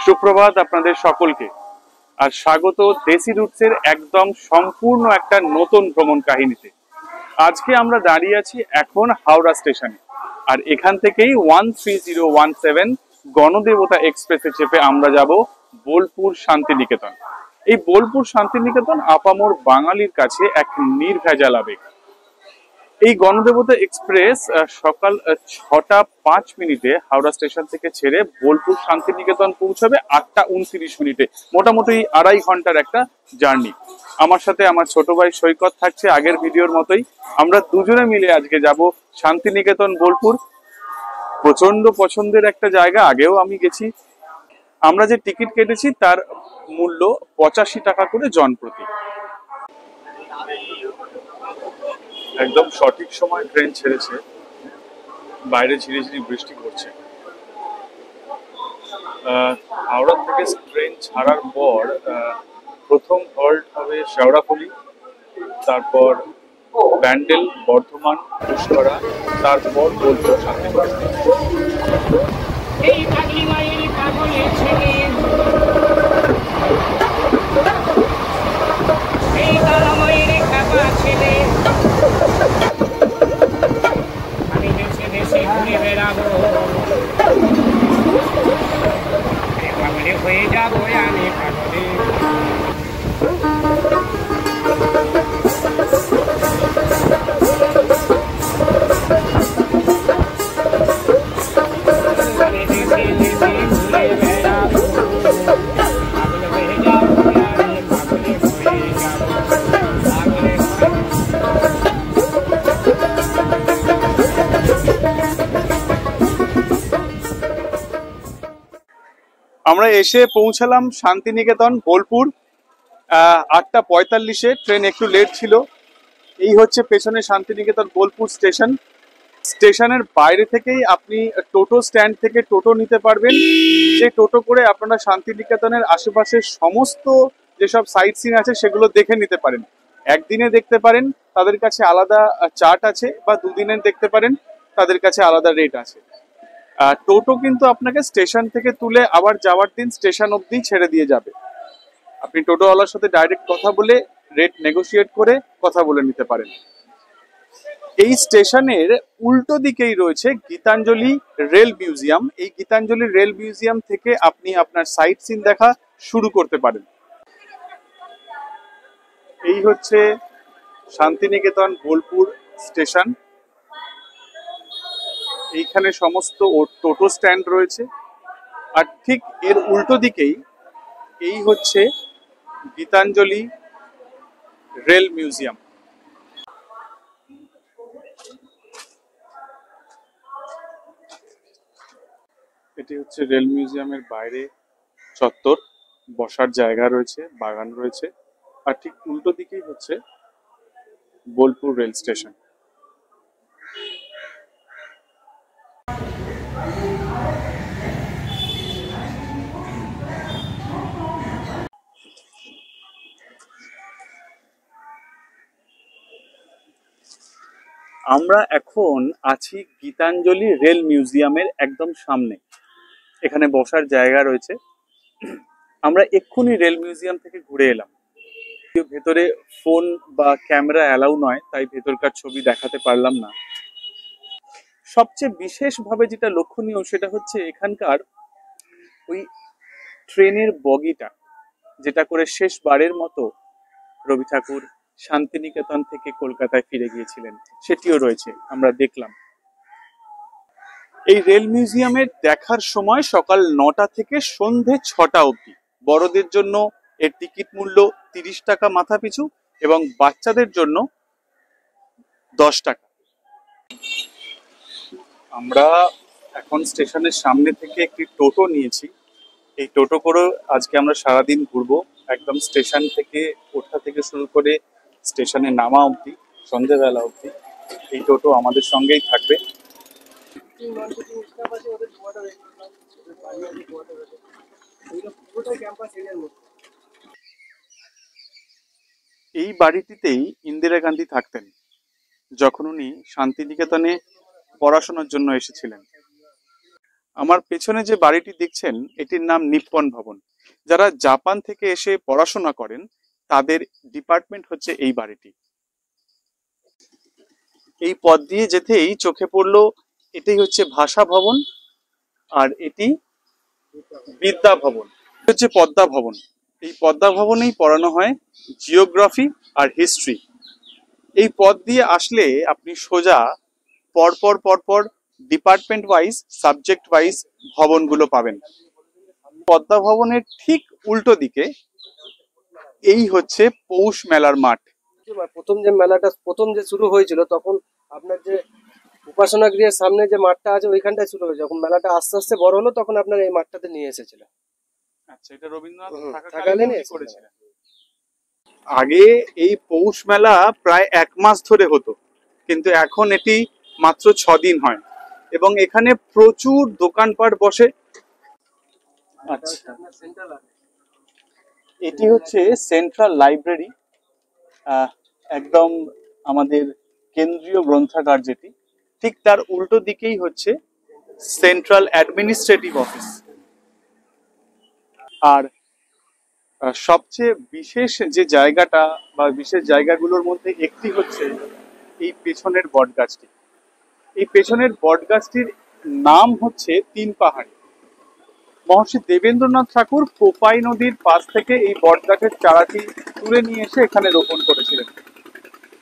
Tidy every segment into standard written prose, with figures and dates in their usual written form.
সুপ্রভাত আপনাদের সকলকে, আর স্বাগত দেশি রুটসের একদম সম্পূর্ণ একটা নতুন ভ্রমণ কাহিনীতে। আজকে আমরা দাঁড়িয়ে আছি এখন হাওড়া স্টেশনে, আর এখান থেকেই 13017 গণদেবতা এক্সপ্রেসে চেপে আমরা যাব বোলপুর শান্তিনিকেতন। এই বোলপুর শান্তিনিকেতন আপামর বাঙালির কাছে এক নির্ভেজাল আবেগ। এই গণদেবতা এক্সপ্রেস সকাল 6টা 5 মিনিটে হাওড়া স্টেশন থেকে ছেড়ে বোলপুর শান্তিনিকেতন পৌঁছাবে 8টা 29 মিনিটে। মোটামুটি 2.5 ঘন্টার একটা জার্নি। আমার সাথে আমার ছোট ভাই সৈকত থাকছে আগের ভিডিওর মতোই। আমরা দুজনে মিলে আজকে যাব শান্তিনিকেতন বোলপুর। প্রচন্ড পছন্দের একটা জায়গা, আগেও আমি গেছি। আমরা যে টিকিট কেটেছি তার মূল্য 85 টাকা করে জন প্রতি। একদম সঠিক সময় ট্রেন ছেড়েছে, বাইরে ঝিরিঝিরি বৃষ্টি পড়ছে। হাওড়া থেকে ট্রেন ছাড়ার পর প্রথম হল্ট হবে শেওড়াফুলি, তারপর ব্যান্ডেল, বর্ধমান, পুষ্করা, তারপর বোলপুর শান্তিনিকেতন। আমরা এসে পৌঁছালাম শান্তিনিকেতন বোলপুর 8টা 45-এ। ট্রেন একটু লেট ছিল। এই হচ্ছে পেছনে শান্তিনিকেতন বোলপুর স্টেশন। স্টেশনের বাইরে থেকেই আপনি টোটো স্ট্যান্ড থেকে টোটো নিতে পারবেন। যে টোটো করে আপনারা শান্তিনিকেতনের আশেপাশের সমস্ত যেসব সাইট সিন আছে সেগুলো দেখে নিতে পারেন। একদিনে দেখতে পারেন, তাদের কাছে আলাদা চার্ট আছে, বা দুদিনে দেখতে পারেন, তাদের কাছে আলাদা রেট আছে। টোটো কিন্তু আপনাকে স্টেশন থেকে তুলে আবার যাওয়ার দিন স্টেশন অবধি ছেড়ে দিয়ে যাবে। আপনি টোটোওয়ালার সাথে ডাইরেক্ট কথা বলে রেট নেগোশিয়েট করে কথা বলে নিতে পারেন। এই স্টেশনের উল্টো দিকেই রয়েছে গীতাঞ্জলি রেল মিউজিয়াম। এই গীতাঞ্জলি রেল মিউজিয়াম থেকে আপনি আপনার সাইট সিন দেখা শুরু করতে পারেন। এই হচ্ছে শান্তিনিকেতন বোলপুর স্টেশন। এইখানে সমস্ত টোটো স্ট্যান্ড রয়েছে, আর ঠিক এর উল্টো দিকেই এই হচ্ছে গীতাঞ্জলি রেল মিউজিয়াম। এটি হচ্ছে রেল মিউজিয়ামের বাইরে চত্বর, বসার জায়গা রয়েছে, বাগান রয়েছে, আর ঠিক উল্টো দিকেই হচ্ছে বোলপুর রেল স্টেশন। আমরা এখন আছি গীতাঞ্জলি রেল মিউজিয়ামের একদম সামনে। এখানে বসার জায়গা রয়েছে। আমরা এক্ষুনি রেল মিউজিয়াম থেকে ঘুরে এলাম। ভেতরে ফোন বা ক্যামেরা অ্যালাউ নয়, তাই ভেতরকার ছবি দেখাতে পারলাম না। সবচেয়ে বিশেষভাবে যেটা লক্ষণীয় সেটা হচ্ছে এখানকার ওই ট্রেনের বগিটা, যেটা করে শেষবারের মতো রবি ঠাকুর শান্তিনিকেতন থেকে কলকাতায় ফিরে গিয়েছিলেন, সেটিও রয়েছে, আমরা দেখলাম। এই রেল মিউজিয়ামের দেখার সময় সকাল 9টা থেকে সন্ধে 6টা অবধি। বড়দের জন্য এর টিকিট মূল্য 30 টাকা মাথা পিছু, এবং বাচ্চাদের জন্য 10 টাকা। আমরা এখন স্টেশনের সামনে থেকে একটি টোটো নিয়েছি। এই টোটো করে আজকে আমরা সারাদিন ঘুরবো, একদম স্টেশন থেকে ওঠা থেকে শুরু করে স্টেশনে নামা অবধি, সন্ধ্যেবেলা অবধি এই টোটো আমাদের সঙ্গেই থাকবে। এই বাড়িটিতেই ইন্দিরা গান্ধী থাকতেন যখন উনি শান্তিনিকেতনে পড়াশোনার জন্য এসেছিলেন। আমার পেছনে যে বাড়িটি দেখছেন এটির নাম নিপ্পন ভবন। যারা জাপান থেকে এসে পড়াশোনা করেন তাদের ডিপার্টমেন্ট হচ্ছে এই বাড়িটি। এই পথ দিয়ে যেতেই চোখে পড়লো এটাই হচ্ছে ভাষা ভবন, আর এটি বিদ্যা ভবন, হচ্ছে পদ্মা ভবন। এই পদ্মা ভবনেই পড়ানো হয় জিওগ্রাফি আর হিস্ট্রি। এই পথ দিয়ে আসলে আপনি সোজা পরপর পরপর ডিপার্টমেন্ট ওয়াইজ সাবজেক্ট ওয়াইজ ভবনগুলো পাবেন। পদ্মা ভবনের ঠিক উল্টো দিকে এই হচ্ছে পৌষ মেলার মাঠ। প্রথম যে মেলাটা শুরু হয়েছিল তখন আপনার যে উপাসনা গৃহের সামনে যে মাঠটা আছে ওইখানটায় শুরু হয়েছে, যখন মেলাটা আস্তে আস্তে বড় হলো তখন আপনার এই মাঠটাতে নিয়ে এসেছিল। আচ্ছা, এটা রবীন্দ্রনাথ থাকাকালীন করেছিলেন। আগে এই পৌষ মেলা প্রায় 1 মাস ধরে হতো, কিন্তু এখন এটি মাত্র 6 দিন হয় এবং এখানে প্রচুর দোকানপাট বসে। আচ্ছা, এটি হচ্ছে সেন্ট্রাল লাইব্রেরি, একদম আমাদের কেন্দ্রীয় গ্রন্থাগার যেটি, ঠিক তার উল্টো দিকেই হচ্ছে সেন্ট্রাল অ্যাডমিনিস্ট্রেটিভ অফিস। আর সবচেয়ে বিশেষ যে জায়গাটা বা বিশেষ জায়গাগুলোর মধ্যে একটি হচ্ছে এই পেছনের বটগাছটি। এই পেছনের বটগাছটির নাম হচ্ছে 3 পাহাড়ি। মহর্ষি দেবেন্দ্রনাথ ঠাকুর কোপাই নদীর পাশ থেকে এই বটগাছের চারাটি তুলে নিয়ে এসে এখানে রোপণ করেছিলেন।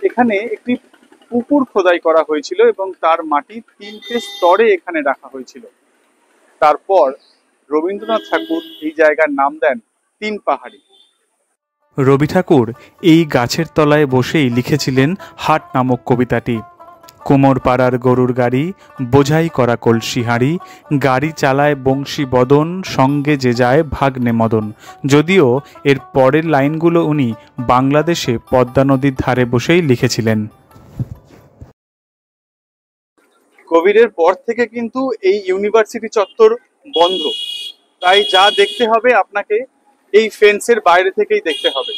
এখানে একটি পুকুর খোদাই করা হয়েছিল এবং তার মাটি 3টে স্তরে এখানে রাখা হয়েছিল। তারপর রবীন্দ্রনাথ ঠাকুর এই জায়গার নাম দেন 3 পাহাড়ি। রবি ঠাকুর এই গাছের তলায় বসেই লিখেছিলেন হাট নামক কবিতাটি। কোমর পাড়ার গরুর গাড়ি, বোঝাই করা কলসি হাঁড়ি, গাড়ি চালায় বংশী বদন, সঙ্গে যে যায় ভাগ্নে মদন। যদিও এর পরের লাইনগুলো উনি বাংলাদেশে পদ্মা নদীর ধারে বসেই লিখেছিলেন। কোভিডের পর থেকে কিন্তু এই ইউনিভার্সিটি চত্বর বন্ধ, তাই যা দেখতে হবে আপনাকে এই ফেন্সের বাইরে থেকেই দেখতে হবে।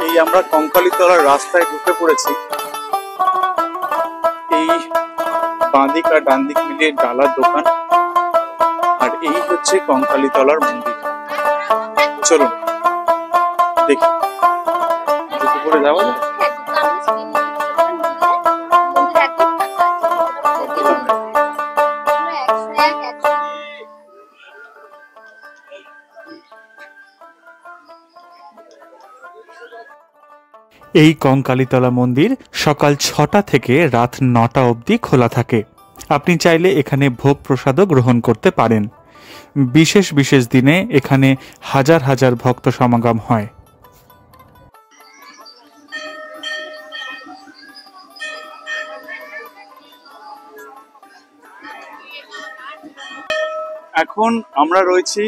এই আমরা কঙ্কালীতলার রাস্তায় ঢুকে পড়েছি। এই বাঁদিক আর ডান দিক মিলিয়ে ডালার দোকান, আর এই হচ্ছে কঙ্কালীতলার মন্দির। চলুন দেখি ঢুকে পড়ে যাওয়া যায়। এই কঙ্কালীতলা মন্দির সকাল 6টা থেকে রাত 9টা অবধি খোলা থাকে। আপনি চাইলে এখানে ভোগ প্রসাদও গ্রহণ করতে পারেন। বিশেষ বিশেষ দিনে এখানে হাজার হাজার ভক্ত সমাগম হয়। এখন আমরা রয়েছি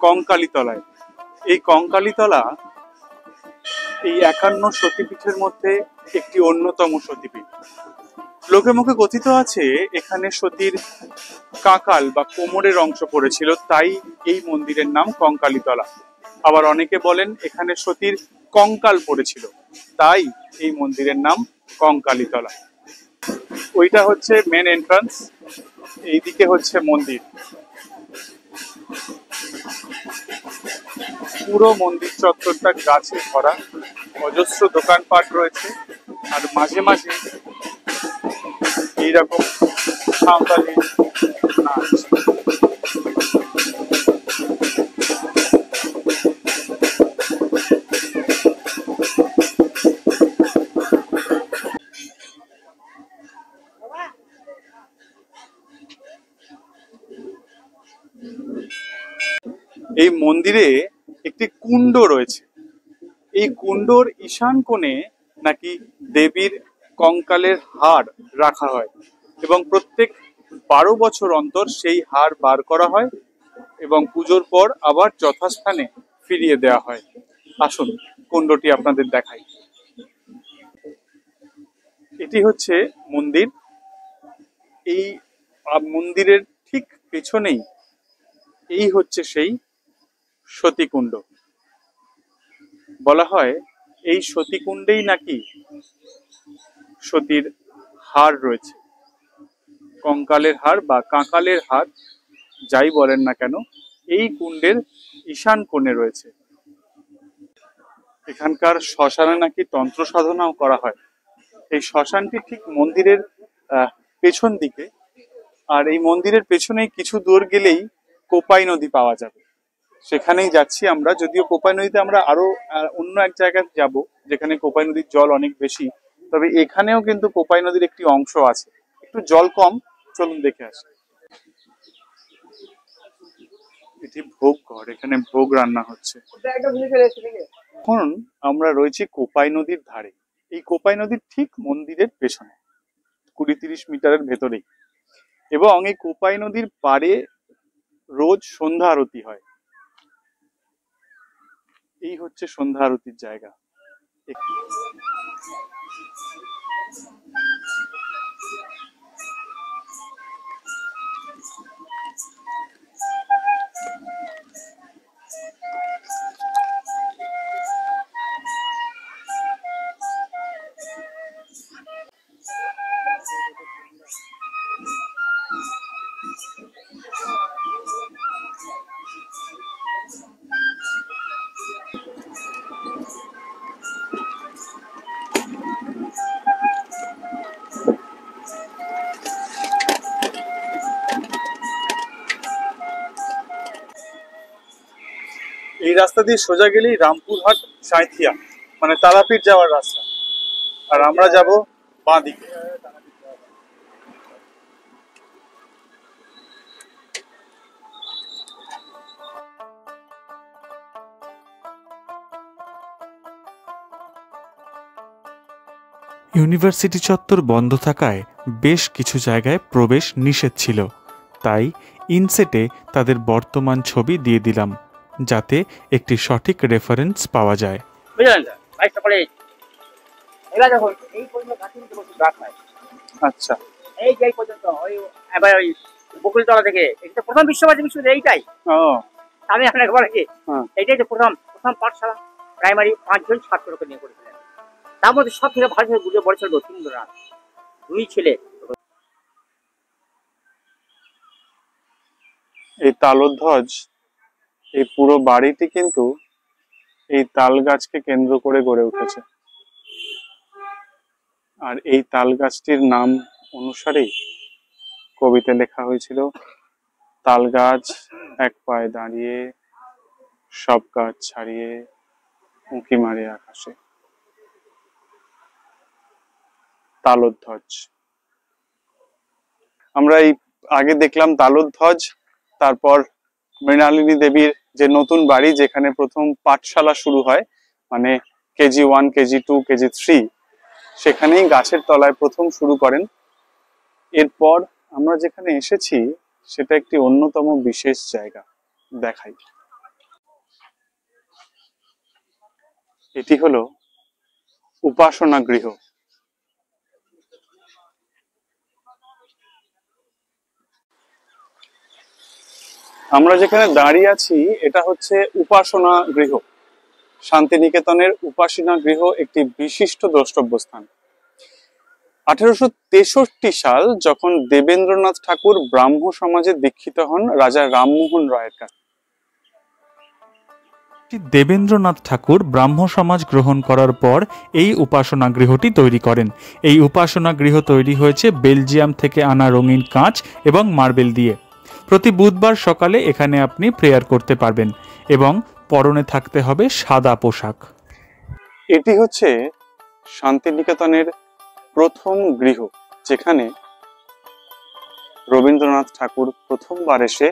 কঙ্কালীতলায়। এই কঙ্কালীতলা এই 51 সতীপীঠের মধ্যে একটি অন্যতম সতীপীঠ। লোকে মুখে কথিত আছে এখানে সতীর কাঁকাল বা কোমরের অংশ পড়েছিল, তাই এই মন্দিরের নাম কঙ্কালীতলা। আবার অনেকে বলেন এখানে সতীর কঙ্কাল পড়েছিল, তাই এই মন্দিরের নাম কঙ্কালীতলা। ওইটা হচ্ছে মেন এন্ট্রান্স, এইদিকে হচ্ছে মন্দির। পুরো মন্দির চত্বরটা গাছে ভরা, অজস্র দোকানপাট রয়েছে, আর মাঝে মাঝে এইরকম সাঁওতালি নাচ। এই মন্দিরে একটি কুণ্ড রয়েছে। এই কুণ্ডর ঈশান কোণে নাকি দেবীর কঙ্কালের হাড় রাখা হয় এবং প্রত্যেক 12 বছর অন্তর সেই হাড় বার করা হয় এবং পুজোর পর আবার যথাস্থানে ফিরিয়ে দেওয়া হয়। আসুন কুণ্ডটি আপনাদের দেখাই। এটি হচ্ছে মন্দির। এই মন্দিরের ঠিক পেছনেই এই হচ্ছে সেই সতীকুণ্ড। বলা হয় এই সতীকুণ্ডেই নাকি সতীর হাড় রয়েছে, কঙ্কালের হাড় বা কাঁকালের হাড়, যাই বলেন না কেন, এই কুণ্ডের ঈশান কোণে রয়েছে। এখানকার শ্মশানে নাকি তন্ত্র সাধনাও করা হয়। এই শ্মশানটি ঠিক মন্দিরের পেছন দিকে, আর এই মন্দিরের পেছনেই কিছু দূর গেলেই কোপাই নদী পাওয়া যাবে, সেখানেই যাচ্ছি আমরা। যদিও কোপাই নদীতে আমরা আরো অন্য এক জায়গায় যাব যেখানে কোপাই নদীর জল অনেক বেশি, তবে এখানেও কিন্তু কোপাই নদীর একটি অংশ আছে, একটু জল কম, চলুন দেখে আসি। এটি ভোগ ঘর, এখানে ভোগ রান্না হচ্ছে। এখন আমরা রয়েছি কোপাই নদীর ধারে। এই কোপাই নদীর ঠিক মন্দিরের পেছনে 20-30 মিটারের ভেতরেই, এবং এই কোপাই নদীর পাড়ে রোজ সন্ধ্যা আরতি হয়। এই হচ্ছে সন্ধ্যা আরতির জায়গা। এই রাস্তা দিয়ে সোজা গেলেই রামপুরহাট সাঁইথিয়া, মানে তারাপীঠ যাওয়ার রাস্তা, আর আমরা যাব বাঁ দিকে। ইউনিভার্সিটি চত্বর বন্ধ থাকায় বেশ কিছু জায়গায় প্রবেশ নিষেধ ছিল, তাই ইনসেটে তাদের বর্তমান ছবি দিয়ে দিলাম যাতে একটি সঠিক রেফারেন্স পাওয়া যায়। আচ্ছা, এই যে পর্যন্ত ওই এবার ওই বকুলতলা থেকে এটা প্রথম বিশ্বভারতী বিশ্ববিদ্যালয় এইটাই। আমি আপনাকে বলে কি এইটাই তো প্রথম পাঠশালা, প্রাইমারি 5 জন ছাত্রকে নিয়ে করেছিলেন। তার মধ্যে সব থেকে ভালো বুঝে বলেছিল রথীন্দ্রনাথ, 2 ছেলে। এই তালধ্বজ, এই পুরো বাড়িটি কিন্তু এই তাল গাছকে কেন্দ্র করে গড়ে উঠেছে, আর এই তাল গাছটির নাম অনুসারেই কবিতা লেখা হয়েছিল, তাল গাছ এক পায়ে দাঁড়িয়ে সব গাছ ছাড়িয়ে উঁকি মারে আকাশে। তালধ্বজ আমরা এই আগে দেখলাম তালধ্বজ, তারপর মৃণালিনী দেবীর যে নতুন বাড়ি যেখানে প্রথম পাঠশালা শুরু হয়, মানে কেজি 1, কেজি 2, কেজি 3, সেখানেই গাছের তলায় প্রথম শুরু করেন। এরপর আমরা যেখানে এসেছি সেটা একটি অন্যতম বিশেষ জায়গা, দেখাই। এটি হলো উপাসনা গৃহ। আমরা যেখানে দাঁড়িয়ে আছি এটা হচ্ছে উপাসনা গৃহ। শান্তিনিকেতনের উপাসনা গৃহ একটি বিশিষ্ট দ্রষ্টব্য স্থান। 1863 সাল যখন দেবেন্দ্রনাথ ঠাকুর ব্রাহ্ম সমাজে দীক্ষিত হন রাজা রামমোহন রায়ের কাছে। দেবেন্দ্রনাথ ঠাকুর ব্রাহ্ম সমাজ গ্রহণ করার পর এই উপাসনা গৃহটি তৈরি করেন। এই উপাসনা গৃহ তৈরি হয়েছে বেলজিয়াম থেকে আনা রঙিন কাঁচ এবং মার্বেল দিয়ে। প্রতি বুধবার সকালে এখানে আপনি প্রেয়ার করতে পারবেন এবং পরনে থাকতে হবে সাদা পোশাক। এটি হচ্ছে শান্তিনিকেতনের প্রথম গৃহ, যেখানে রবীন্দ্রনাথ ঠাকুর প্রথমবার এসে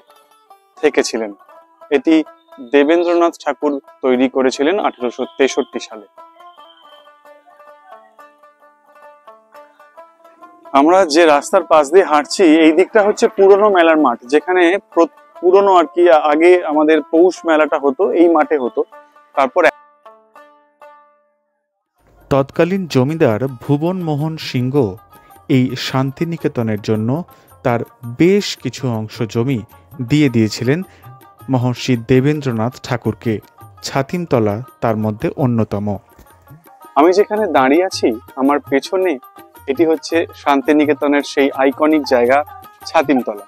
থেকেছিলেন। এটি দেবেন্দ্রনাথ ঠাকুর তৈরি করেছিলেন 1863 সালে। আমরা যে রাস্তার পাশ দিয়ে হাঁটছি এই দিকটা হচ্ছে পুরনো মেলার মাঠ, যেখানে পুরনো আর কি আগে আমাদের পৌষ মেলাটা হতো, এই মাঠে হতো। তারপর তৎকালীন জমিদার ভুবন মোহন সিংহ এই শান্তিনিকেতনের জন্য তার বেশ কিছু অংশ জমি দিয়ে দিয়েছিলেন মহর্ষি দেবেন্দ্রনাথ ঠাকুরকে। ছাতিমতলা তার মধ্যে অন্যতম। আমি যেখানে দাঁড়িয়ে আছি আমার পেছনে এটি হচ্ছে শান্তিনিকেতনের সেই আইকনিক জায়গা ছাতিমতলা।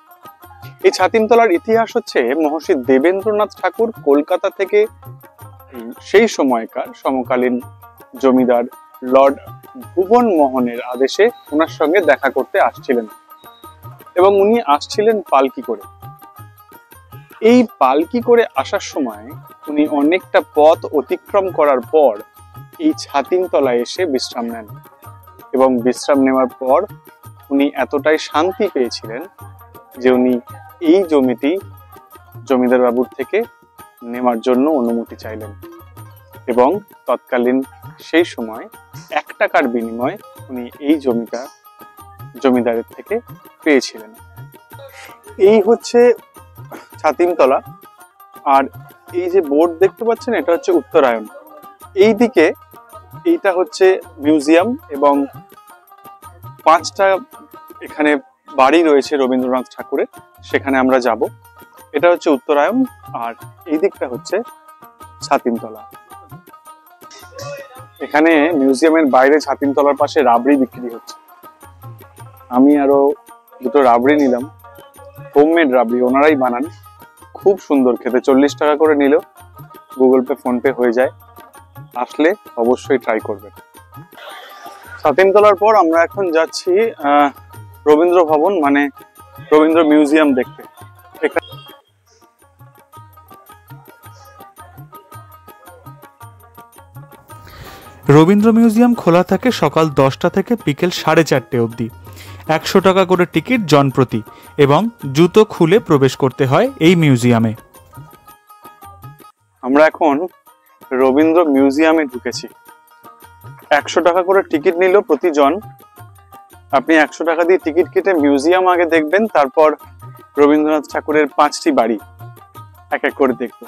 এই ছাতিমতলার ইতিহাস হচ্ছে মহর্ষি দেবেন্দ্রনাথ ঠাকুর কলকাতা থেকে সেই সময়কার সমকালীন জমিদার লর্ড ভুবন মোহনের আদেশে ওনার সঙ্গে দেখা করতে আসছিলেন এবং উনি আসছিলেন পালকি করে। এই পালকি করে আসার সময় উনি অনেকটা পথ অতিক্রম করার পর এই ছাতিমতলায় এসে বিশ্রাম নেন এবং বিশ্রাম নেওয়ার পর উনি এতটাই শান্তি পেয়েছিলেন যে উনি এই জমিটি জমিদার বাবুর থেকে নেওয়ার জন্য অনুমতি চাইলেন এবং তৎকালীন সেই সময় 1 টাকার বিনিময়ে উনি এই জমিটা জমিদারের থেকে পেয়েছিলেন। এই হচ্ছে ছাতিমতলা। আর এই যে বোর্ড দেখতে পাচ্ছেন এটা হচ্ছে উত্তরায়ণ। এই দিকে এইটা হচ্ছে মিউজিয়াম এবং 5টা এখানে বাড়ি রয়েছে রবীন্দ্রনাথ ঠাকুরের, সেখানে আমরা যাব। এটা হচ্ছে উত্তরায়ণ আর এই দিকটা হচ্ছে ছাতিমতলা। এখানে মিউজিয়ামের বাইরে ছাতিমতলার পাশে রাবড়ি বিক্রি হচ্ছে। আমি আরো 2টো রাবড়ি নিলাম, হোমমেড রাবড়ি, ওনারাই বানান, খুব সুন্দর খেতে। 40 টাকা করে নিলেও গুগল পে ফোন পে হয়ে যায়। আসলে অবশ্যই ট্রাই করবেন। ছাতিমতলার পর আমরা এখন যাচ্ছি রবীন্দ্র ভবন মানে রবীন্দ্র মিউজিয়াম দেখতে। রবীন্দ্র মিউজিয়াম খোলা থাকে সকাল 10টা থেকে বিকেল 4:30 অবধি। 100 টাকা করে টিকিট জনপ্রতি এবং জুতো খুলে প্রবেশ করতে হয় এই মিউজিয়ামে। আমরা এখন রবীন্দ্র মিউজিয়ামে ঢুকেছি। 100 টাকা করে টিকিট নিল প্রতিজন। আপনি 100 টাকা দিয়ে টিকিট কেটে মিউজিয়াম আগে দেখবেন, তারপর রবীন্দ্রনাথ ঠাকুরের 5টি বাড়ি এক এক করে দেখব।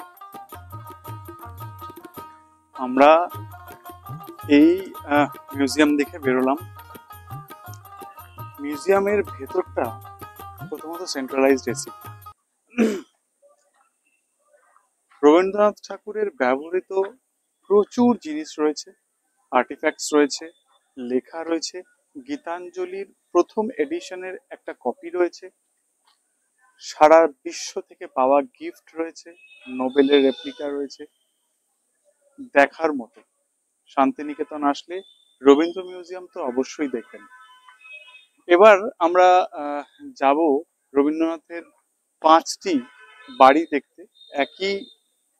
আমরা এই মিউজিয়াম দেখে বেরোলাম। মিউজিয়ামের ভেতরটা প্রথমত সেন্ট্রালাইজড এসি। রবীন্দ্রনাথ ঠাকুরের ব্যবহৃত প্রচুর জিনিস রয়েছে, আর্টিফ্যাক্টস রয়েছে, লেখা রয়েছে। গীতাঞ্জলির প্রথম এডিশনের একটা কপি রয়েছে, সারা বিশ্ব থেকে পাওয়া গিফট রয়েছে, নোবেলের রেপ্লিকা রয়েছে। দেখার মতো। শান্তিনিকেতন আসলে রবীন্দ্র মিউজিয়াম তো অবশ্যই দেখবেন। এবার আমরা যাব রবীন্দ্রনাথের 5টি বাড়ি দেখতে, একই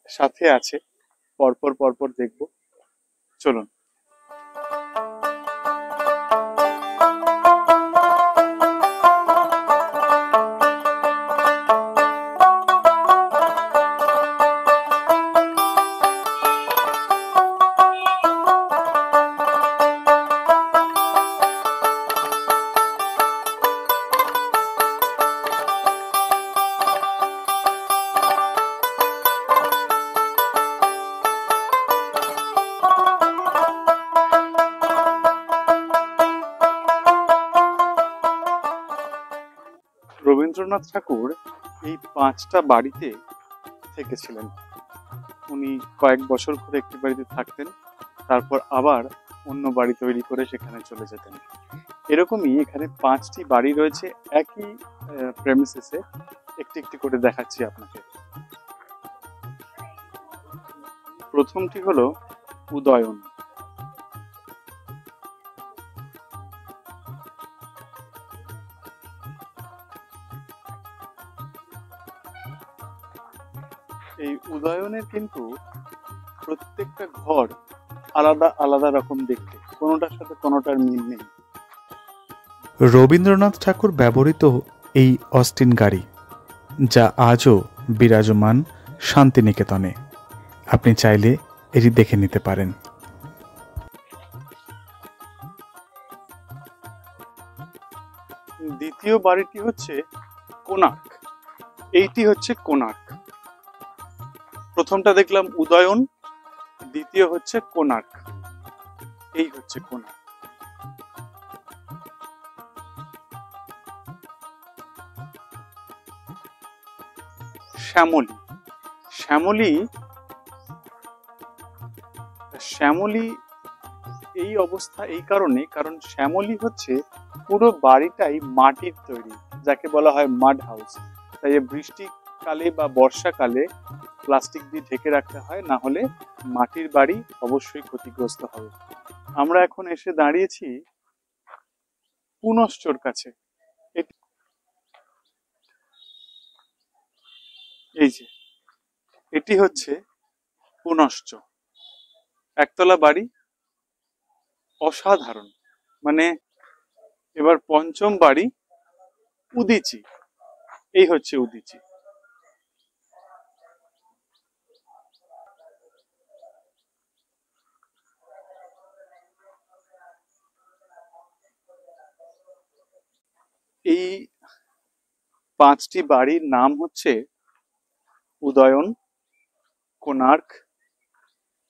সাথে আছে, পরপর পরপর দেখব। চলুন। রবীন্দ্রনাথ ঠাকুর এই 5টা বাড়িতে থেকেছিলেন। উনি কয়েক বছর ধরে একটি বাড়িতে থাকতেন, তারপর আবার অন্য বাড়ি তৈরি করে সেখানে চলে যেতেন। এরকমই এখানে 5টি বাড়ি রয়েছে একই প্রেমিসিসে। একটি একটি করে দেখাচ্ছি আপনাকে। প্রথমটি হলো উদয়ন। এই উদয়নের কিন্তু প্রত্যেকটা ঘর আলাদা আলাদা রকম দেখতে, কোনোটার সাথে কোনোটার মিল নেই। রবীন্দ্রনাথ ঠাকুর ব্যবহৃত এই অস্টিন গাড়ি, যা আজও বিরাজমান শান্তিনিকেতনে। আপনি চাইলে এটি দেখে নিতে পারেন। দ্বিতীয় বাড়িটি হচ্ছে কোণার্ক। এইটি হচ্ছে কোণার্ক। প্রথমটা দেখলাম উদয়ন, দ্বিতীয় হচ্ছে কোণার্ক। এই হচ্ছে কোণার্ক। শ্যামলী, শ্যামলী শ্যামলী এই অবস্থা এই কারণে, কারণ শ্যামলী হচ্ছে পুরো বাড়িটাই মাটির তৈরি, যাকে বলা হয় মাড হাউস। তাই বৃষ্টিকালে বা বর্ষাকালে প্লাস্টিক দিয়ে ঢেকে রাখতে হয়, না হলে মাটির বাড়ি অবশ্যই ক্ষতিগ্রস্ত হবে। আমরা এখন এসে দাঁড়িয়েছি পুনশ্চর কাছে। এই যে এটি হচ্ছে পুনশ্চ, একতলা বাড়ি, অসাধারণ। মানে এবার পঞ্চম বাড়ি উদিচি, এই হচ্ছে উদিচি। এই 5টি বাড়ির নাম হচ্ছে উদয়ন, কোণার্ক,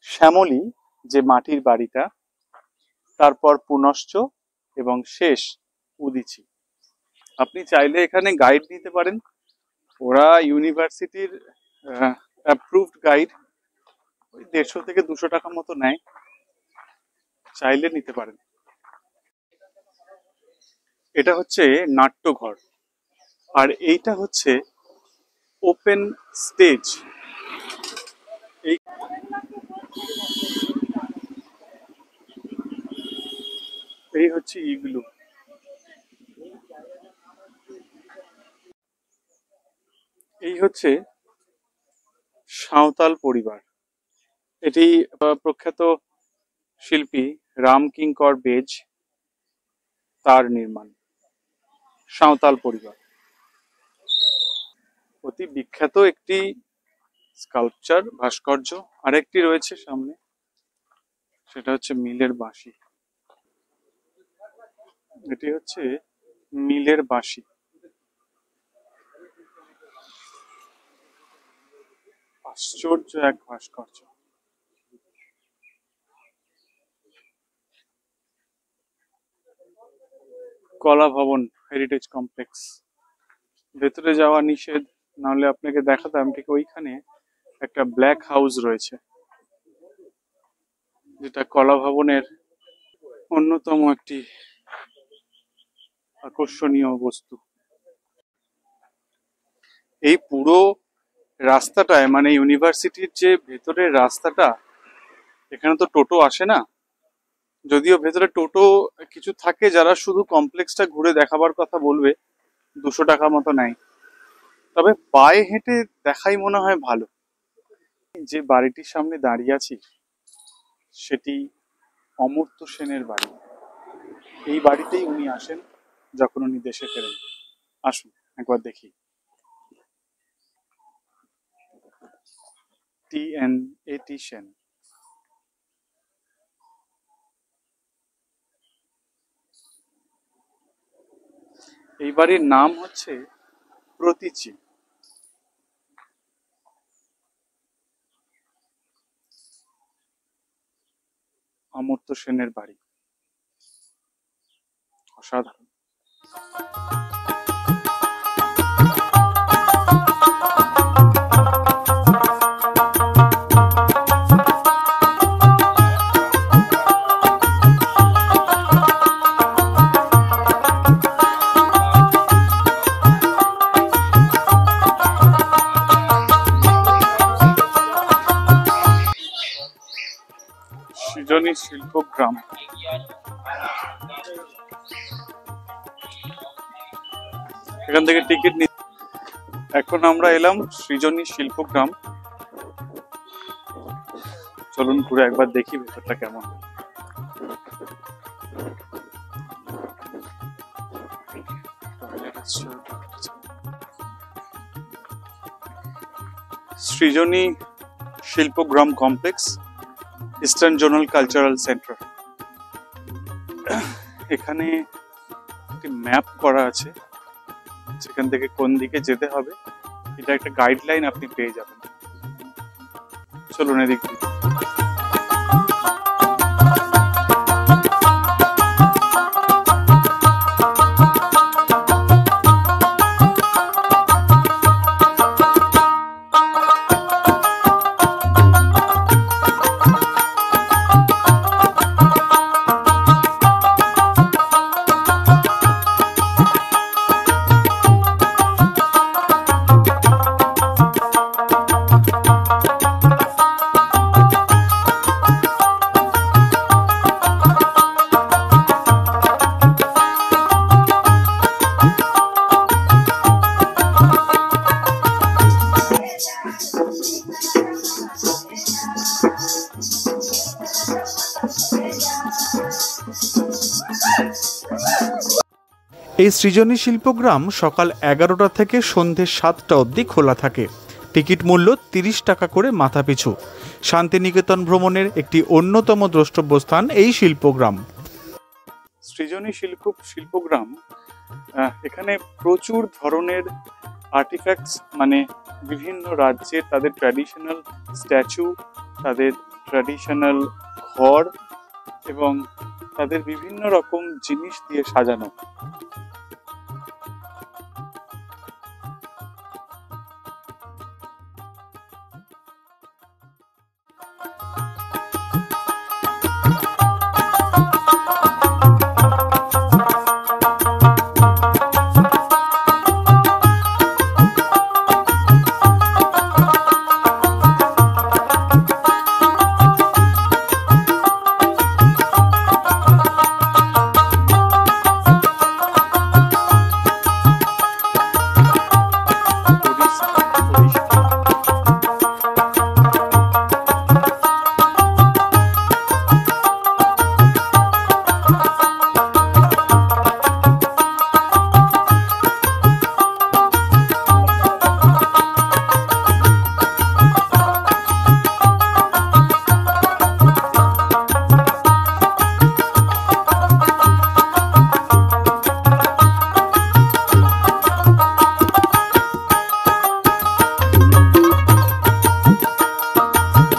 শ্যামলী যে মাটির বাড়িটা, তারপর পুনশ্চ এবং শেষ উদিচি। আপনি চাইলে এখানে গাইড নিতে পারেন, ওরা ইউনিভার্সিটির অ্যাপ্রুভড গাইড, ওই 150 থেকে 200 টাকা মতো নেয়, চাইলে নিতে পারেন। এটা হচ্ছে নাট্যঘর, আর এইটা হচ্ছে ওপেন স্টেজ। এই হচ্ছে ইগলু। এই হচ্ছে সাঁওতাল পরিবার। এটি প্রখ্যাত শিল্পী রামকিঙ্কর বেজ, তার নির্মাণ সাঁওতাল পরিবার। অতি বিখ্যাত একটি স্কাল্পচার, ভাস্কর্য আরেকটি রয়েছে সামনে, সেটা হচ্ছে মিলের বাঁশি। এটি হচ্ছে মিলের বাঁশি। আশ্চর্য এক ভাস্কর্য। কলা ভবন হেরিটেজ কমপ্লেক্স, ভেতরে যাওয়া নিষেধ, নাহলে আপনাকে দেখাতাম। ঠিক ওইখানে একটা ব্ল্যাক হাউস রয়েছে, যেটা কলা ভবনের অন্যতম একটি আকর্ষণীয় বস্তু। এই পুরো রাস্তাটায়, মানে ইউনিভার্সিটির যে ভেতরের রাস্তাটা, এখানে তো টোটো আসে না, যদিও ভেতরে টোটো কিছু থাকে যারা শুধু কমপ্লেক্সটা ঘুরে দেখাবার কথা বলবে, 200 টাকা মতো নেয়, তবে পায়ে হেঁটে দেখাই মনে হয় ভালো। যে বাড়িটির সামনে দাঁড়িয়ে আছি সেটি অমর্ত্য সেনের বাড়ি। এই বাড়িতেই উনি আসেন যখন উনি দেশে ফেরেন। আসুন একবার দেখি। TNAT সেন। এই বাড়ির নাম হচ্ছে প্রতীচি। অমর্ত্য সেনের বাড়ি, অসাধারণ। সৃজনী শিল্পগ্রাম। এখান থেকে টিকিট নি। এখন আমরা এলাম সৃজনী শিল্পগ্রাম। চলুন ঘুরে একবার দেখি ভেতরটা কেমন। Srijani Shilpagram complex, Eastern Zonal Cultural Centre. এখানে একটি ম্যাপ করা আছে, সেখান থেকে কোন দিকে যেতে হবে এটা একটা গাইডলাইন আপনি পেয়ে যাবেন। চলুন এদিক দিয়ে। এই সৃজনী শিল্পগ্রাম সকাল 11টা থেকে সন্ধ্যে 7টা অবধি খোলা থাকে। টিকিট মূল্য 30 টাকা করে মাথাপিছু। শান্তিনিকেতন ভ্রমণের একটি অন্যতম দ্রষ্টব্য স্থান এই শিল্পগ্রাম। সৃজনী শিল্পগ্রাম, এখানে প্রচুর ধরনের আর্টিফ্যাক্টস, মানে বিভিন্ন রাজ্যের তাদের ট্র্যাডিশনাল স্ট্যাচু, তাদের ট্র্যাডিশনাল ঘর এবং তাদের বিভিন্ন রকম জিনিস দিয়ে সাজানো।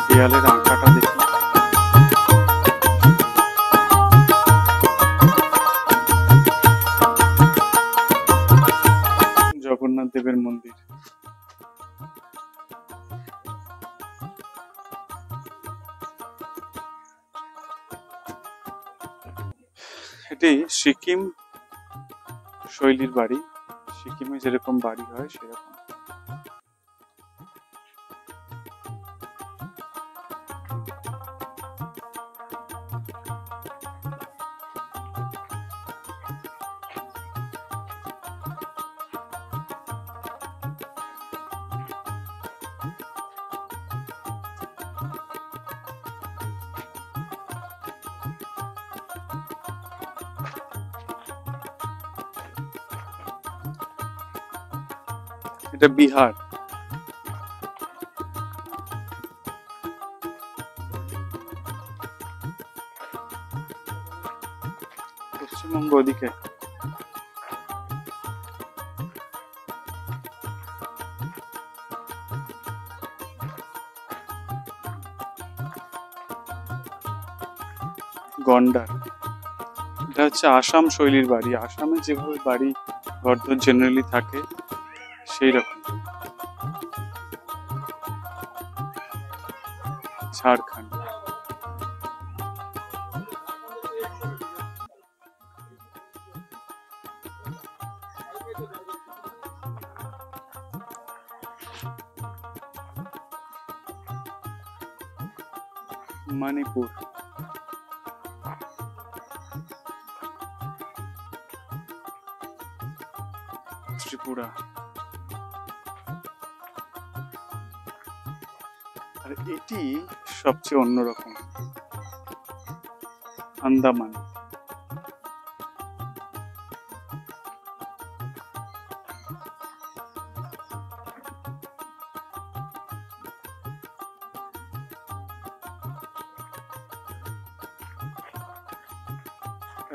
দেয়ালের আঁকাটা দেখি, জগন্নাথ দেবের মন্দির। এটি সিকিম শৈলীর বাড়ি, সিকিমে যেরকম বাড়ি হয় সেরকম। এটা বিহার। পশ্চিমবঙ্গ ওদিকে। গন্ডার, এটা হচ্ছে আসাম শৈলীর বাড়ি। আসামে যেভাবে বাড়ি ঘরদোর জেনারেলি থাকে সেই রকম। ঝাড়খণ্ড, মণিপুর, ত্রিপুরা। আর এটি সবচেয়ে অন্যরকম, আন্দামান।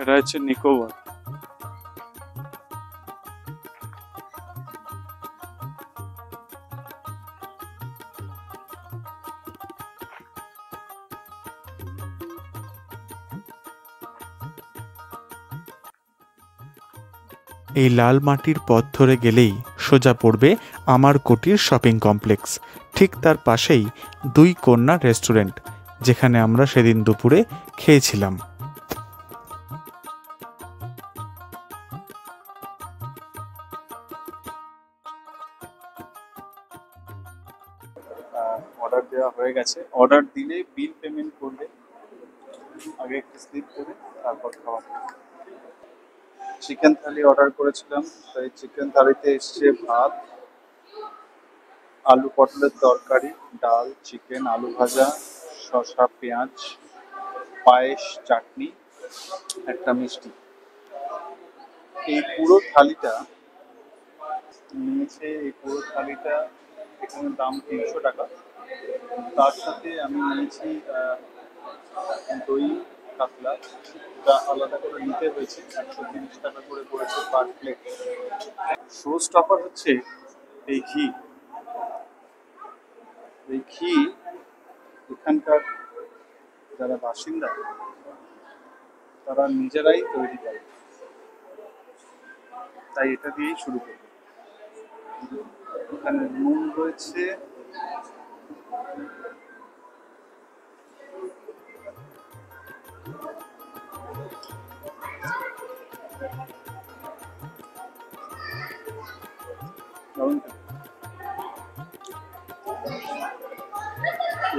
এটা হচ্ছে নিকোবর। এই লাল মাটির পথ ধরে গেলেই সোজা পড়বে আমার কোটির শপিং কমপ্লেক্স। ঠিক তার পাশেই দুই কন্যা রেস্টুরেন্ট, যেখানে আমরা সেদিন দুপুরে খেয়েছিলাম। অর্ডার দেওয়া হয়ে গেছে। অর্ডার দিলে বিল পেমেন্ট করলে আগে একটা স্লিপ করে তারপর খাওয়া। চিকেন থালি অর্ডার করেছিলাম, তাই চিকেন থালিতে এসছে ভাত, আলু পটলের তরকারি, ডাল, চিকেন, আলু ভাজা, শসা, পেঁয়াজ, পায়েস, চাটনি, একটা মিষ্টি। এই পুরো থালিটা নিয়েছে, এই পুরো থালিটা এখানে দাম 300 টাকা। তার সাথে আমি নিয়েছি দই কাতলা, যা আলাদা করে নিতে হয়েছে, 130 টাকা করে পড়েছে পার প্লেট। শো স্টপার হচ্ছে এই ঘি। এই ঘি এখানকার যারা বাসিন্দা তারা নিজেরাই তৈরি করে, তাই এটা দিয়েই শুরু করবে। এখানে নুন রয়েছে,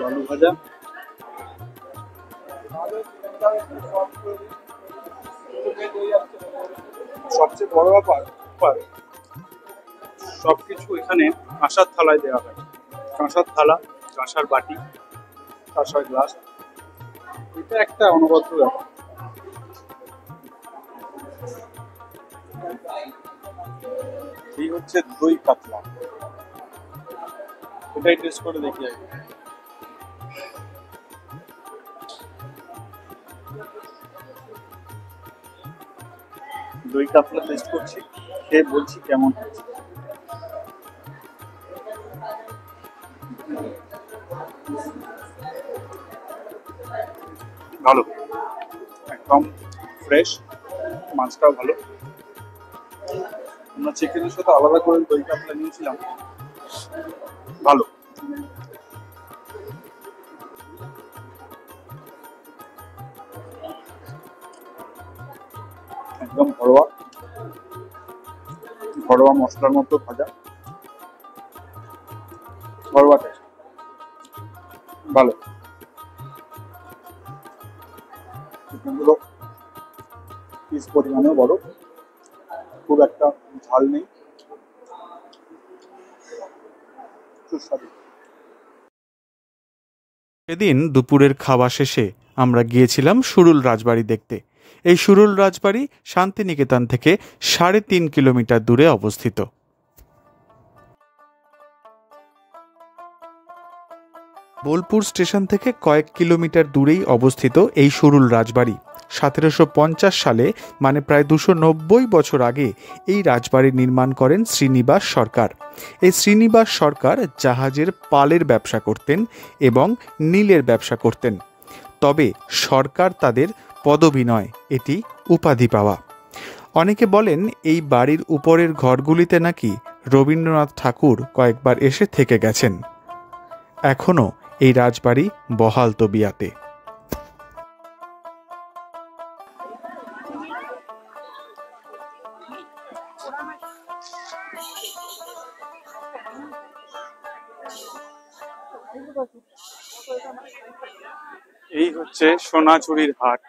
আলু ভাজা, সবচেয়ে বড় ব্যাপার সবকিছু এখানে কাঁসার থালায় দেওয়া হয়। কাঁসার থালা, কাঁসার বাটি, কাঁসার গ্লাস, এটা একটা অনবদ্য ব্যাপার। এই হচ্ছে দই কাতলা, এটাই টেস্ট করে দেখি আগে। দই কাতলা টেস্ট করছি, খেয়ে বলছি কেমন হয়েছে। ভালো, একদম ফ্রেশ, মাছটাও ভালো। আমরা চিকেনের সাথে আলাদা করে দই কাতলা নিয়েছিলাম, ভালো। একদম ঘরোয়া মশলার মতো ভাজা, ঘরোয়া টেস্ট, ভালো। চিকেনগুলো পিস পরিমাণেও বড়, খুব একটা ঝাল নেই, সুস্বাদু। সেদিন দুপুরের খাওয়া শেষে আমরা গিয়েছিলাম সুরুল রাজবাড়ি দেখতে। এই সুরুল রাজবাড়ি শান্তিনিকেতন থেকে 3.5 কিলোমিটার দূরে অবস্থিত। বোলপুর স্টেশন থেকে কয়েক কিলোমিটার দূরেই অবস্থিত এই সুরুল রাজবাড়ি 1750 সালে, মানে প্রায় 290 বছর আগে এই রাজবাড়ি নির্মাণ করেন শ্রীনিবাস সরকার। এই শ্রীনিবাস সরকার জাহাজের পালের ব্যবসা করতেন এবং নীলের ব্যবসা করতেন। তবে সরকার তাদের পদবি নয়, এটি উপাধি পাওয়া। অনেকে বলেন এই বাড়ির উপরের ঘরগুলিতে নাকি রবীন্দ্রনাথ ঠাকুর কয়েকবার এসে থেকে গেছেন। এখনও এই রাজবাড়ি বহাল তবিয়াতে। এই হচ্ছে সোনাঝুরির হাট।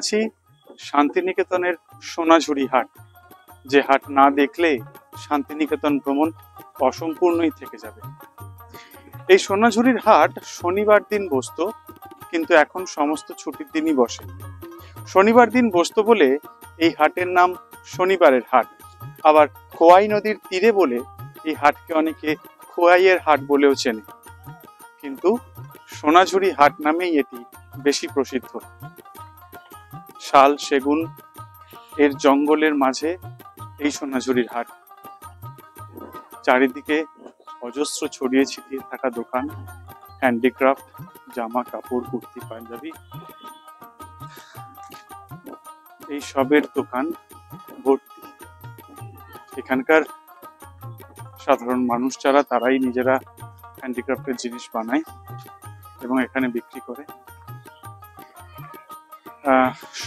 আছি শান্তিনিকেতনের সোনাঝুরি হাট, যে হাট না দেখলে শান্তিনিকেতন ভ্রমণ অসম্পূর্ণই থেকে যাবে। এই সোনাঝুরির হাট শনিবার দিন বসতো, কিন্তু এখন সমস্ত ছুটির দিনই বসে। শনিবার দিন বসতো বলে এই হাটের নাম শনিবারের হাট। আবার খোয়াই নদীর তীরে বলে এই হাটকে অনেকে খোয়াইয়ের হাট বলেও চেনে, কিন্তু সোনাঝুরি হাট নামেই এটি বেশি প্রসিদ্ধ। শাল সেগুন এর জঙ্গলের মাঝে এই সোনাঝুরির হাট। চারিদিকে অজস্র ছড়িয়ে ছিটিয়ে থাকা দোকান, হ্যান্ডিক্রাফট, জামা কাপড়, কুর্তি, পাঞ্জাবি, এই সবের দোকান ভর্তি। এখানকার সাধারণ মানুষ যারা, তারাই নিজেরা হ্যান্ডিক্রাফটের জিনিস বানায় এবং এখানে বিক্রি করে।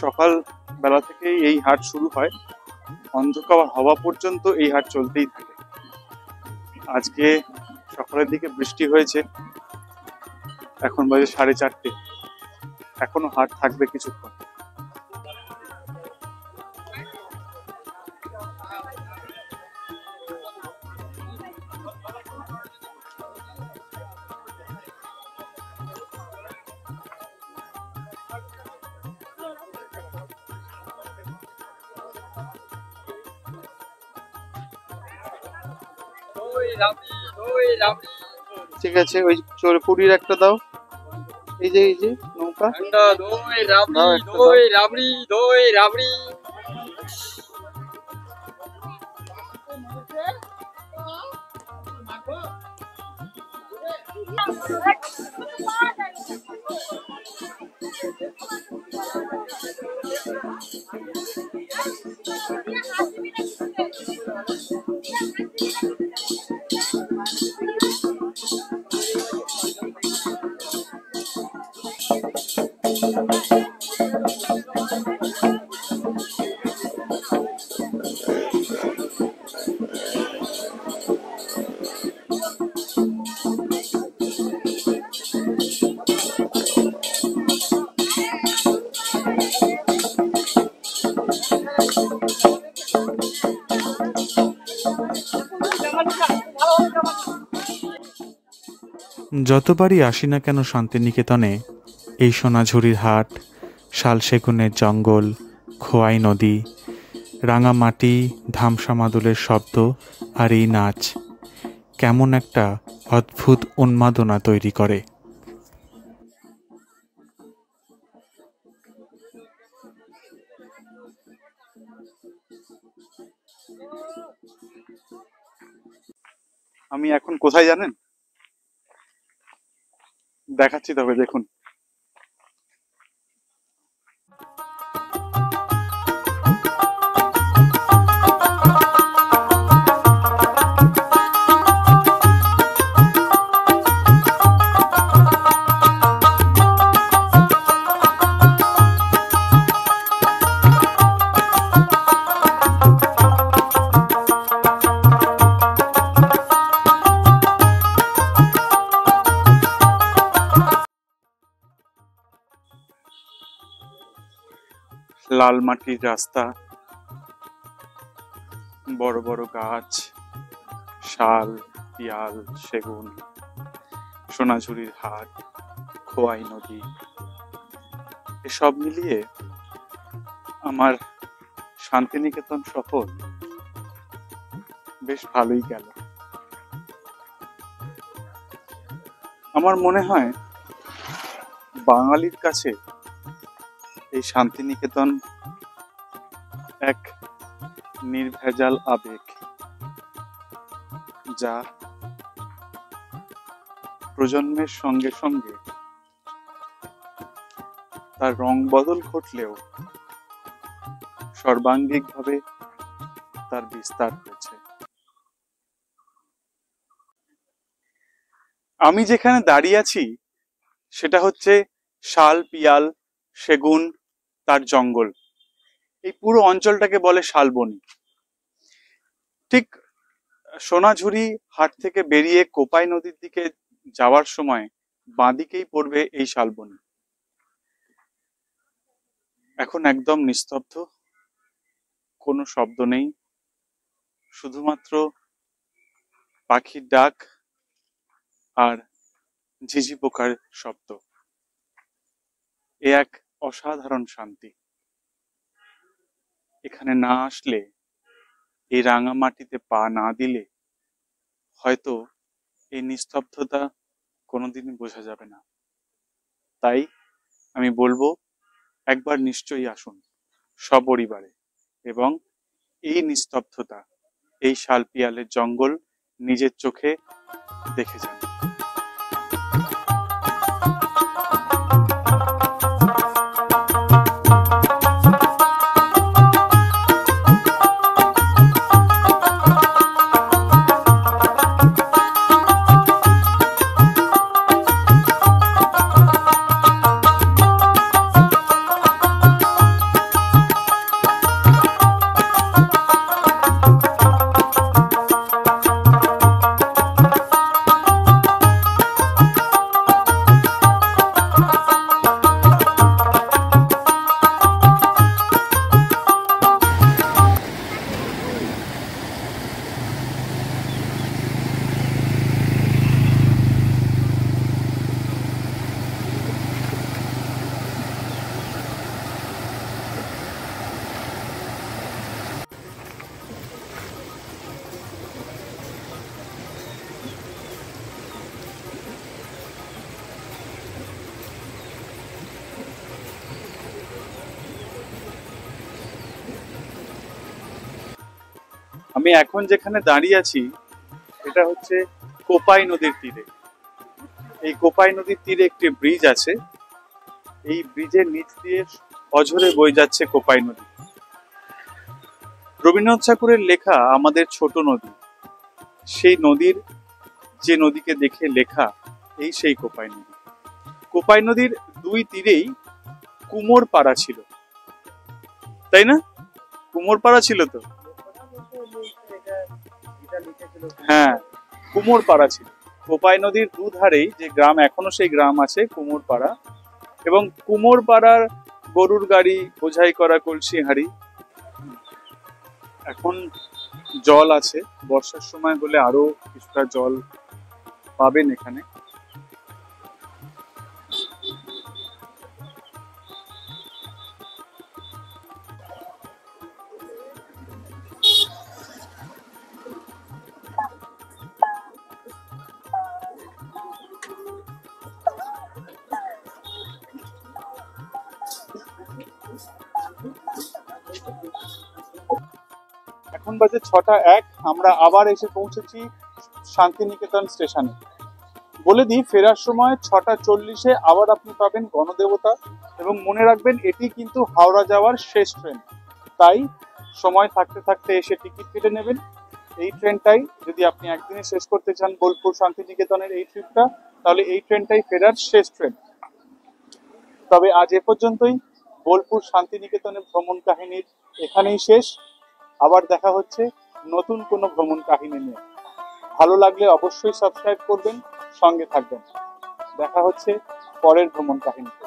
সকাল বেলা থেকে এই হাট শুরু হয়, অন্ধকার হওয়া পর্যন্ত এই হাট চলতেই থাকে। আজকে সকালের দিকে বৃষ্টি হয়েছে, এখন বাজে 4:30, এখনো হাট থাকবে কিছুক্ষণ। ঠিক আছে, ওই পুরীর একটা দাও। এই যে নৌকা, যতবারই আসি না কেন শান্তিনিকেতনে, এই সোনাঝুরির হাট, শাল সেগুনের জঙ্গল, খোয়াই নদী, রাঙামাটি, ধামসা মাদুলের শব্দ আর এই নাচ কেমন একটা অদ্ভুত উন্মাদনা তৈরি করে। আমি এখন কোথায় জানেন? দেখাচ্ছি, তবে দেখুন। লাল মাটির রাস্তা, বড় বড় গাছ, শাল, পিয়াল, সেগুন, সোনাঝুরির হাট, খোয়াই নদী, এসব মিলিয়ে আমার শান্তিনিকেতন শহর বেশ ভালোই গেল। আমার মনে হয় বাঙালির কাছে এই শান্তিনিকেতন এক নির্ভেজাল আবেগ, যা প্রজন্মের সঙ্গে সঙ্গে তার রং বদল ঘটলেও সর্বাঙ্গিকভাবে তার বিস্তার হয়েছে। আমি যেখানে দাঁড়িয়ে আছি সেটা হচ্ছে শাল, পিয়াল, সেগুন, তার জঙ্গল। এই পুরো অঞ্চলটাকে বলে শালবনী। ঠিক সোনাঝুরি হাট থেকে বেরিয়ে কোপাই নদীর দিকে যাওয়ার সময় বাঁদিকেই পড়বে এই শালবনী। এখন একদম নিস্তব্ধ, কোনো শব্দ নেই, শুধুমাত্র পাখির ডাক আর ঝিঝি পোকার শব্দ। এ এক অসাধারণ শান্তি। এখানে না আসলে, এই রাঙা মাটিতে পা না দিলে হয়তো এই নিস্তব্ধতা কোনোদিনই বোঝা যাবে না। তাই আমি বলবো, একবার নিশ্চয়ই আসুন সপরিবারে এবং এই নিস্তব্ধতা, এই শালপিয়ালের জঙ্গল নিজের চোখে দেখে যান। আমি এখন যেখানে দাঁড়িয়ে আছি এটা হচ্ছে কোপাই নদীর তীরে। এই কোপাই নদীর তীরে একটি ব্রিজ আছে। এই ব্রিজের নিচ দিয়ে অঝরে বয়ে যাচ্ছে কোপাই নদী। রবীন্দ্রনাথ ঠাকুরের লেখা আমাদের ছোট নদী, সেই নদীর যে নদীকে দেখে লেখা এই সেই কোপাই নদী। কোপাই নদীর দুই তীরেই কুমোর পাড়া ছিল, তাই না? কুমোর পাড়া ছিল তো? হ্যাঁ, কুমোর পাড়া ছিল। কোপাই নদীর দুধারেই যে গ্রাম, এখনো সেই গ্রাম আছে কুমোর পাড়া। এবং কুমোর পাড়ার গরুর গাড়ি, বোঝাই করা কলসি হাঁড়ি। এখন জল আছে, বর্ষার সময় হলে আরো কিছুটা জল পাবেন এখানে। এখন বাজে 6টা 1। আমরা আবার এসে পৌঁছেছি শান্তিনিকেতন স্টেশনে। বলে দিই, ফেরার সময় 6টা 40-এ আবার আপনি পাবেন গণদেবতা। এবং মনে রাখবেন, এটি কিন্তু হাওড়া যাওয়ার শেষ ট্রেন, তাই সময় থাকতে থাকতে এসে টিকিট কেটে নেবেন। এই ট্রেনটাই, যদি আপনি একদিনে শেষ করতে চান বোলপুর শান্তিনিকেতনের এই ট্রিপটা, তাহলে এই ট্রেনটাই ফেরার শেষ ট্রেন। তবে আজ এ পর্যন্তই। বোলপুর শান্তিনিকেতনের ভ্রমণ কাহিনীর এখানেই শেষ। আবার দেখা হচ্ছে নতুন কোনো ভ্রমণ কাহিনী নিয়ে। ভালো লাগলে অবশ্যই সাবস্ক্রাইব করবেন, সঙ্গে থাকবেন। দেখা হচ্ছে পরের ভ্রমণ কাহিনীতে।